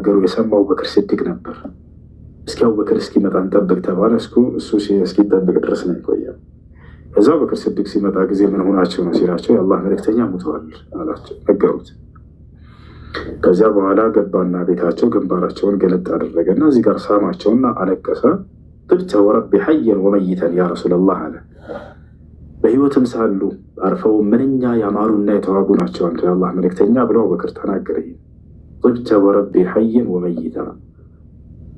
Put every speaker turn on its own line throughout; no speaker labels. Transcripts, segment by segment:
ሲናገሩ የሰማው አቡበክር ሲዲቅ ነበር። እስኪ አቡበክር እስኪመጣ እንጠብቅ ተባለ። እሱ እስኪጠብቅ ድረስ ነው የቆየው። ከዛ አቡበክር ሲዲቅ ሲመጣ ጊዜ ምን ሆናቸው ነው ሲላቸው የአላህ መልእክተኛ ሙተዋል አላቸው፣ ነገሩት። ከዚያ በኋላ ገባና ቤታቸው ግንባራቸውን ገለጥ አደረገና እዚህ ጋር ሳማቸውና አለቀሰ። ጥብተ ወረቢ ሐየን ወመይተን ያ ረሱለላህ አለ። በህይወትም ሳሉ አርፈው ምንኛ ያማሩና የተዋቡ ናቸው አንተ የአላህ መልእክተኛ ብለው አቡበክር ተናገረ። ጥብተ ወረቢ ሐየን ወመይታ።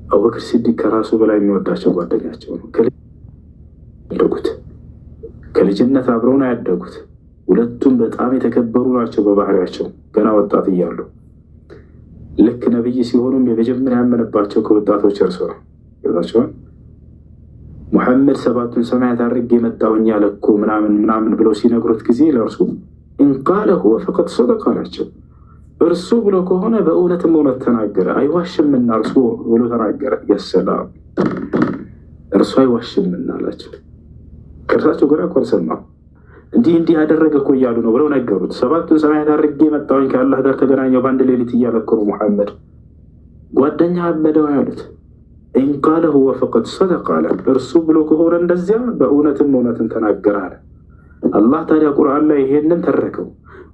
አቡበክር ሲዲቅ ከራሱ በላይ የሚወዳቸው ጓደኛቸው ነው። ከልጅነት አብረው ነው ያደጉት። ሁለቱም በጣም የተከበሩ ናቸው በባህሪያቸው ገና ወጣት እያሉ። ልክ ነብይ ሲሆኑም የመጀመሪያ ያመነባቸው ከወጣቶች እርሱ ነው። ይወጣቸዋል። ሙሐመድ ሰባቱን ሰማያት አድርጌ የመጣሁኝ ያለ እኮ ምናምን ብለው ሲነግሩት ጊዜ ለእርሱ እንቃለ ሁወ ፈቀድ ሰደቀ አላቸው። እርሱ ብሎ ከሆነ በእውነትም እውነት ተናገረ፣ አይዋሽምና እርሱ ብሎ ተናገረ። የሰላም እርሱ አይዋሽምና አላቸው። ከእርሳቸው ገና እኮ አልሰማም። እንዲህ ያደረገ እኮ እያሉ ነው ብለው ነገሩት። ሰባቱን ሰማያት አድርጌ መጣሁኝ ከአላህ ጋር ተገናኘው በአንድ ሌሊት እያለከሩ ሙሐመድ ጓደኛ አበደው ያሉት። ኢንቃለ ሁወ ፈቀድ ሰደቀ አለ። እርሱ ብሎ ከሆነ እንደዚያ በእውነትም እውነትን ተናገረ አለ። አላህ ታዲያ ቁርአን ላይ ይሄንን ተረከው።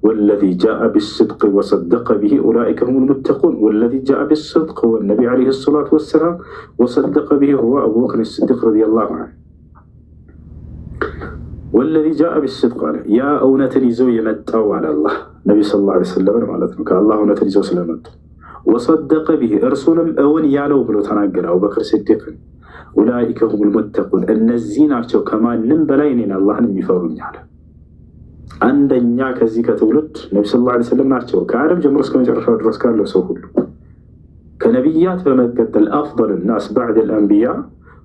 ወለዚ ጃአ ቢስድቅ ወሰደቀ ቢሂ ኡላኢከ ሁሙል ሙተቁን። ወለዚ ጃአ ቢስድቅ ሁወ ነቢይ ዓለይሂ ሰላቱ ወሰላም ወሰደቀ ቢሂ ሁወ አቡበክር ሲዲቅ ረዲየላሁ ዐንሁ። ወለዚ ጃአ ቢስድቅ አለ። ያ እውነትን ይዘው የመጣው አለ አላህ ነቢ ሰለላሁ ዐለይሂ ወሰለም ማለት ነው። ከአላህ እውነትን ይዘው ስለመጡ ወሰደቀ ቢሂ እርሱንም እውን ያለው ብሎ ተናገረ አቡበክር ሲዲቅን። ኡላኢከ ሁሙል ሙተቁን እነዚህ ናቸው ከማንም በላይ እኔን አላህን የሚፈሩኝ አለ። አንደኛ ከዚህ ከትውልድ ነቢ ሰለላሁ ዐለይሂ ወሰለም ናቸው። ከአደም ጀምሮ እስከ መጨረሻው ድረስ ካለው ሰው ሁሉ ከነቢያት በመቀጠል አፍደል ናስ ባዕድ አልአንቢያ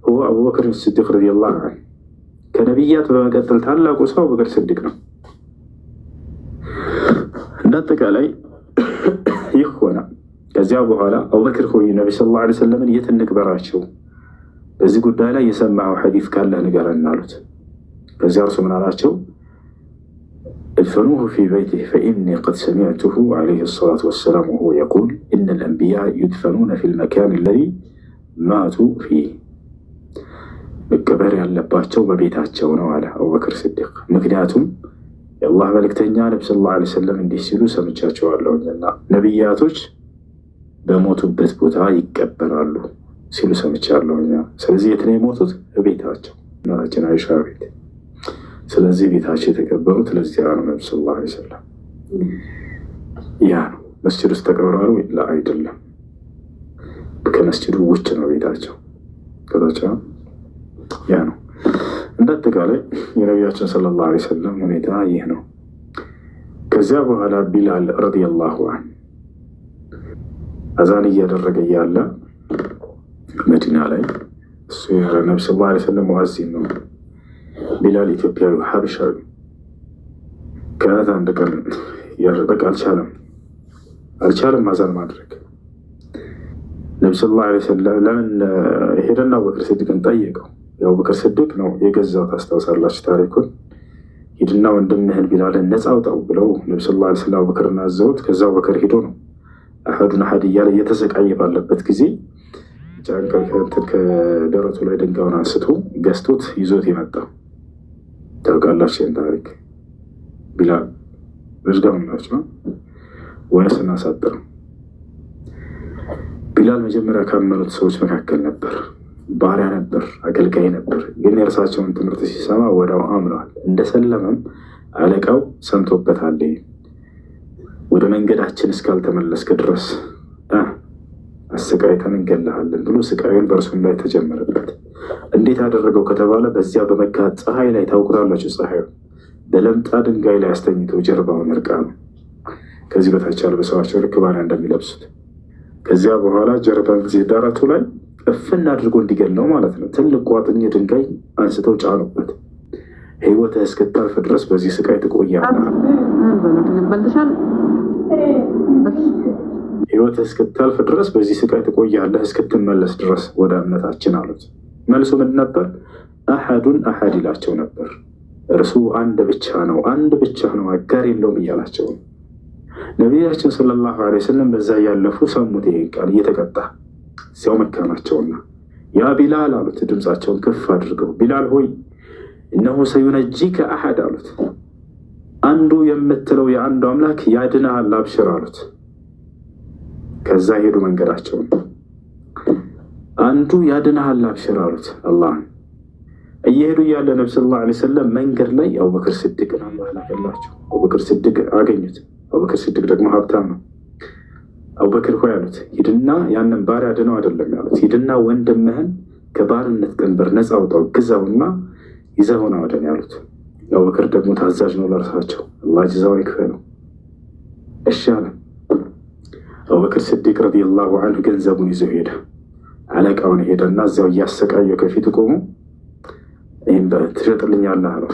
ሁወ አቡበክር ሲዲቅ ረዲየላሁ ዐንሁ። ከነቢያት በመቀጠል ታላቁ ሰው አቡበክር ሲዲቅ ነው። እንዳጠቃላይ ይህ ሆነ። ከዚያ በኋላ አቡበክር ሆይ ነቢ ሰለላሁ ዐለይሂ ወሰለምን የት እንቅበራቸው? በዚህ ጉዳይ ላይ የሰማኸው ሐዲስ ካለ ንገረን አሉት። ከዚያ እርሱ ምን አላቸው? እድፈኑሁ ፊ በይቲህ ፈኢኒ ቀድ ሰሚዕቱሁ ዐለይሂ ሰላቱ ወሰላም ወሁወ የቁል ኢነል አንቢያ ዩድፈኑነ ፊል መካን አለዚ ማቱ ፊህ። መቀበር ያለባቸው በቤታቸው ነው አለ አቡበክር ሲዲቅ። ምክንያቱም የአላህ መልእክተኛ ነቢ ሰለላሁ ዐለይሂ ወሰለም እንዲህ ሲሉ ሰምቻቸዋለሁና ነቢያቶች በሞቱበት ቦታ ይቀበራሉ ሲሉ ሰምቻለሁኛ። ስለዚህ የት ነው የሞቱት? ቤታቸው እናታችን አይሻ ቤት። ስለዚህ ቤታቸው የተቀበሩት ለዚያ ነው። ነቢ ሰለላሁ ዐለይሂ ወሰለም ያ ነው። መስጅድ ውስጥ ተቀብረዋል ወይ? አይደለም፣ ከመስጅዱ ውጭ ነው ቤታቸው። ከታቸው ያ ነው። እንዳጠቃላይ የነቢያችን ሰለላሁ ዐለይሂ ወሰለም ሁኔታ ይህ ነው። ከዚያ በኋላ ቢላል ረዲየላሁ ዐንሁ አዛን እያደረገ እያለ መዲና ላይ እሱ ነቢ ሰለላሁ ዐለይሂ ወሰለም ሙአዚን ነው። ቢላል ኢትዮጵያዊ ሀበሻዊ ከእለት አንድ ቀን በቃ አልቻለም አዛን ማድረግ። ነቢ ሰለላሁ ዐለይሂ ወሰለም ለምን ሄደና አቡበክር ሲዲቅን ጠየቀው። የአቡበክር ሲዲቅ ነው የገዛው፣ ታስታውሳላችሁ ታሪኩን። ሂድና ወንድምህን ቢላልን ነፃ አውጣው ብለው ነቢ ሰለላሁ ዐለይሂ ወሰለም አቡበክርን አዘውት። ከዛ አቡበክር ሂዶ ነው አሐዱን አሐድ እያለ እየተሰቃየ ባለበት ጊዜ ከደረቱ ላይ ድንጋዩን አንስቶ ገዝቶት ይዞት የመጣ ታውቃላችሁ ይህን ታሪክ። ቢላል በዝጋም ናቸው ወይንስ እናሳጥር? ቢላል መጀመሪያ ካመኑት ሰዎች መካከል ነበር። ባሪያ ነበር፣ አገልጋይ ነበር። ግን የእርሳቸውን ትምህርት ሲሰማ ወዲያው አምነዋል። እንደሰለመም አለቃው ሰምቶበታል። ወደ መንገዳችን እስካልተመለስክ ድረስ አሰቃይተን እንገላሃለን ብሎ ስቃዩን በእርሱም ላይ ተጀመረበት። እንዴት አደረገው ከተባለ በዚያ በመካ ፀሐይ ላይ ታውቁታላችሁ፣ ፀሐዩ በለምጣ ድንጋይ ላይ አስተኝቶ ጀርባውን እርቃኑ ከዚህ በታች አልብሰዋቸው ልክ ባሪያ እንደሚለብሱት። ከዚያ በኋላ ጀርባን ጊዜ ደረቱ ላይ እፍን አድርጎ እንዲገለው ማለት ነው። ትልቅ ቋጥኝ ድንጋይ አንስተው ጫኑበት። ህይወትህ እስክታልፍ ድረስ በዚህ ስቃይ ትቆያለህ። ህይወትህ እስክታልፍ ድረስ በዚህ ስቃይ ትቆያለህ እስክትመለስ ድረስ ወደ እምነታችን አሉት። መልሱ ምን ነበር? አሐዱን አሐድ ይላቸው ነበር። እርሱ አንድ ብቻ ነው፣ አንድ ብቻ ነው፣ አጋር የለውም እያላቸው ነው። ነቢያችን ሰለላሁ ዐለይሂ ወሰለም በዛ እያለፉ ሰሙት። ይሄ ቃል እየተቀጣ ሲያው መካ ናቸውና ያ ቢላል አሉት፣ ድምፃቸውን ከፍ አድርገው ቢላል ሆይ እነሆ ሰዩነጂከ አሐድ አሉት፣ አንዱ የምትለው የአንዱ አምላክ ያድናሃል አብሽር አሉት። ከዛ ሄዱ መንገዳቸውን። አንዱ ያድናሃል አብሽር አሉት አላህን። እየሄዱ እያለ ነቢ ሰለላሁ ዐለይሂ ወሰለም መንገድ ላይ አቡበክር ስድቅን አላህ ላከላቸው። አቡበክር ስድቅ አገኙት። አቡበክር ስድቅ ደግሞ ሀብታም ነው። አቡበክር ሆይ አሉት፣ ሂድና ያንን ባሪያ አድነው አይደለም ያሉት፣ ሂድና ወንድምህን ከባርነት ቀንበር ነፃ አውጣው፣ ግዛውና ይዘውና ወደን ያሉት። አቡበክር ደግሞ ታዛዥ ነው ለእርሳቸው፣ አላህ ጅዛውን ይክፈለው። እሺ አለ። አቡበክር ስዲቅ ረዲየላሁ ዐንሁ ገንዘቡን ይዞ ሄደ። አለቃውን ሄደና እዚያው እያሰቃየው ከፊት ቆሞ ይህም ትሸጥልኛለህ አለው።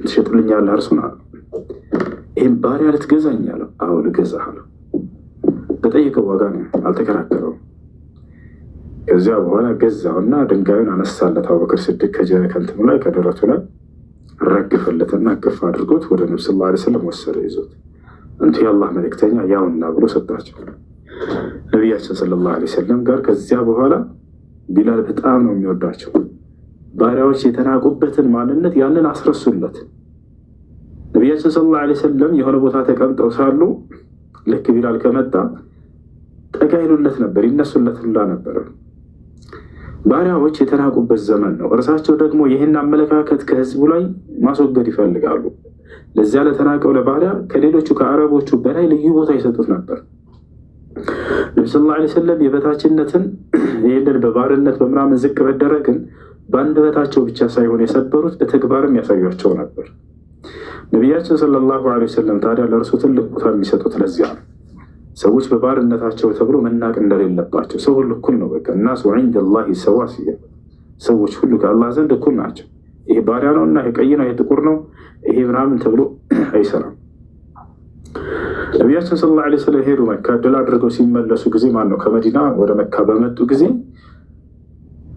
ትሸጥልኛለህ እርሱን አለ። ይህም ባሪያ ልትገዛኝ አለው። አዎ ልገዛህ አለው። በጠየቀው ዋጋ ነው፣ አልተከራከረውም። ከዚያ በኋላ ገዛውና ድንጋዩን አነሳለት። አቡበክር ስዲቅ ከእንትኑ ላይ ከደረቱ ላይ ረግፈለትና እቅፍ አድርጎት ወደ ነቢ ሰለላሁ ዐለይሂ ወሰለም ወሰደ ይዞት። እንቱ የአላህ መልእክተኛ ያውና ብሎ ሰጣቸው ነቢያችን ሰለላሁ ዐለይሂ ወሰለም ጋር። ከዚያ በኋላ ቢላል በጣም ነው የሚወዳቸው። ባሪያዎች የተናቁበትን ማንነት ያንን አስረሱለት። ነቢያችን ሰለላሁ ዐለይሂ ወሰለም የሆነ ቦታ ተቀምጠው ሳሉ ልክ ቢላል ከመጣ ጠጋ ይሉለት ነበር፣ ይነሱለት ሁላ ነበር። ባሪያዎች የተናቁበት ዘመን ነው። እርሳቸው ደግሞ ይህን አመለካከት ከህዝቡ ላይ ማስወገድ ይፈልጋሉ። ለዚያ ለተናቀው ለባሪያ ከሌሎቹ ከአረቦቹ በላይ ልዩ ቦታ ይሰጡት ነበር። ነቢ ሰለላሁ ዐለይሂ ወሰለም የበታችነትን ይህንን በባርነት በምናምን ዝቅ መደረግን በአንደበታቸው ብቻ ሳይሆን የሰበሩት በተግባርም ያሳያቸው ነበር። ነቢያችን ሰለላሁ ዐለይሂ ወሰለም ታዲያ ለእርሱ ትልቅ ቦታ የሚሰጡት ለዚያ ነው። ሰዎች በባርነታቸው ተብሎ መናቅ እንደሌለባቸው፣ ሰው ሁሉ እኩል ነው። በቃ እናሱ ዒንደላሂ ሰዋሲያ፣ ሰዎች ሁሉ ከአላህ ዘንድ እኩል ናቸው። ይሄ ባሪያ ነው እና ይሄ ቀይ ነው፣ ይሄ ጥቁር ነው፣ ይሄ ምናምን ተብሎ አይሰራም። ነቢያችን ሰለላሁ ዐለይሂ ወሰለም ሄዱ መካ። ድል አድርገው ሲመለሱ ጊዜ ማነው ከመዲና ወደ መካ በመጡ ጊዜ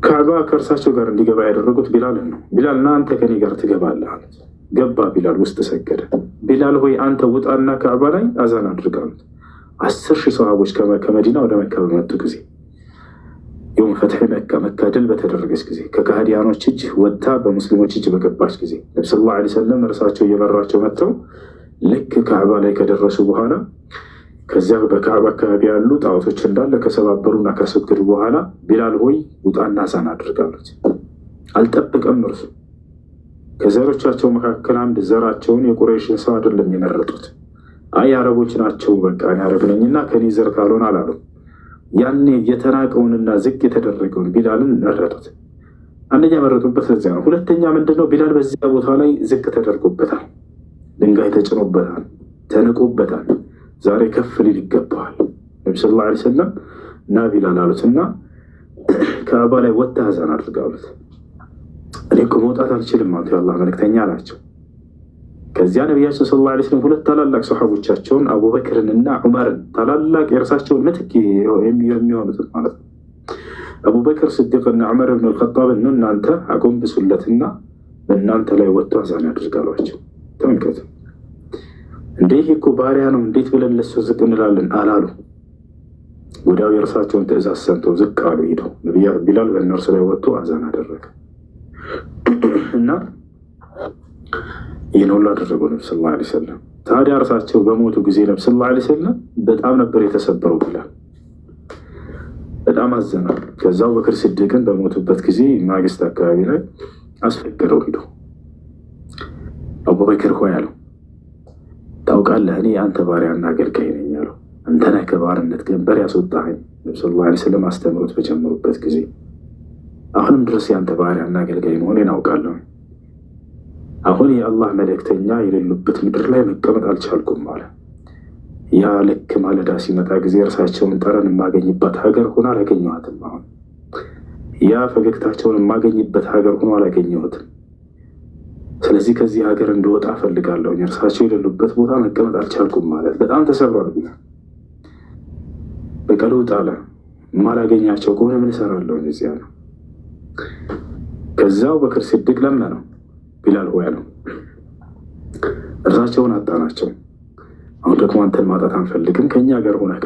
ካዕባ ከእርሳቸው ጋር እንዲገባ ያደረጉት ቢላልን ነው። ቢላል ና አንተ ከኔ ጋር ትገባለህ አሉት። ገባ። ቢላል ውስጥ ሰገደ። ቢላል ሆይ አንተ ውጣና ካዕባ ላይ አዛን አድርግ አሉት። 10,000 ሰሃቦች ከመዲና ወደ መካ በመጡ ጊዜ የውም ፈትሒ መካ፣ መካ ድል በተደረገች ጊዜ ከካህዲያኖች እጅ ወጥታ በሙስሊሞች እጅ በገባች ጊዜ ነቢ ሰለላሁ ዐለይሂ ወሰለም እርሳቸው እየመራቸው መጥተው ልክ ካዕባ ላይ ከደረሱ በኋላ ከዚያ በካዕባ አካባቢ ያሉ ጣዖቶች እንዳለ ከሰባበሩና ካስወገዱ በኋላ ቢላል ሆይ ውጣና አዛን አድርግ አሉት። አልጠበቀም። እርሱ ከዘሮቻቸው መካከል አንድ ዘራቸውን የቁረይሽን ሰው አይደለም የመረጡት። አይ አረቦች ናቸው፣ በቃ አረብ ነኝና ከኔ ዘር ካልሆነ አላሉ። ያኔ የተናቀውንና ዝቅ የተደረገውን ቢላልን መረጡት። አንደኛ መረጡበት ለዚያ ነው። ሁለተኛ ምንድነው? ቢላል በዚያ ቦታ ላይ ዝቅ ተደርጎበታል፣ ድንጋይ ተጭኖበታል፣ ተንቆበታል። ዛሬ ከፍ ሊል ይገባዋል። ነቢ ሰለላሁ ዐለይሂ ወሰለም እና ቢላል አሉትና ካዕባ ላይ ወጥተህ አዛን አድርግ አሉት። እኔ እኮ መውጣት አልችልም አንተ የአላህ መልእክተኛ አላቸው። ከዚያ ነቢያችን ሰለላሁ ዐለይሂ ወሰለም ሁለት ታላላቅ ሰሓቦቻቸውን አቡበክርንና ዑመርን ታላላቅ የእርሳቸውን ምትክ የሚሆኑትን ማለት ነው አቡበክር ስዲቅና ዑመር ብን አልኸጣብ ነው እናንተ አጎንብሱለትና በእናንተ ላይ ወጥቶ አዛን ያድርግ አሏቸው። ተመልከቱ። እንዴ እኮ ባሪያ ነው እንዴት ብለን ለሱ ዝቅ እንላለን አላሉ። ወዲያው የእርሳቸውን ትእዛዝ ሰምተው ዝቅ አሉ። ሄደው ቢላል በእነርሱ ላይ ወጥቶ አዛን አደረገ እና ይህን ሁሉ አደረጉ ነቢ ሰለላሁ ዐለይሂ ወሰለም። ታዲያ እርሳቸው በሞቱ ጊዜ ነቢ ሰለላሁ ዐለይሂ ወሰለም በጣም ነበር የተሰበረው። ቢላል በጣም አዘነ። ከዛ አቡበክር ስዲቅን በሞቱበት ጊዜ ማግስት አካባቢ ላይ አስፈቀደው። ሂዶ አቡበክር ሆይ አለው ታውቃለህ እኔ የአንተ ባሪያና አገልጋይ ነኝ አለው። አንተ ነህ ከባርነት ቀንበር ያስወጣኸኝ። ነቢ ሰለላሁ ዐለይሂ ወሰለም አስተምሮት በጀመሩበት ጊዜ አሁንም ድረስ የአንተ ባሪያና አገልጋይ መሆኔን አውቃለሁ። አሁን የአላህ መልእክተኛ የሌሉበት ምድር ላይ መቀመጥ አልቻልኩም አለ። ያ ልክ ማለዳ ሲመጣ ጊዜ እርሳቸውን ጠረን የማገኝበት ሀገር ሆኖ አላገኘኋትም። አሁን ያ ፈገግታቸውን የማገኝበት ሀገር ሆኖ አላገኘሁትም። ስለዚህ ከዚህ ሀገር እንደወጣ ፈልጋለሁ። እርሳቸው የሌሉበት ቦታ መቀመጥ አልቻልኩም ማለት በጣም ተሰብሯል። በቃ ልውጣ አለ። የማላገኛቸው ከሆነ ምን እሰራለሁ? እዚያ ነው። ከዛው አቡበክር ስዲቅ ለመነው። ቢላል ሆይ አለው እርሳቸውን አጣናቸው፣ አሁን ደግሞ አንተን ማጣት አንፈልግም፣ ከኛ ጋር ሆነህ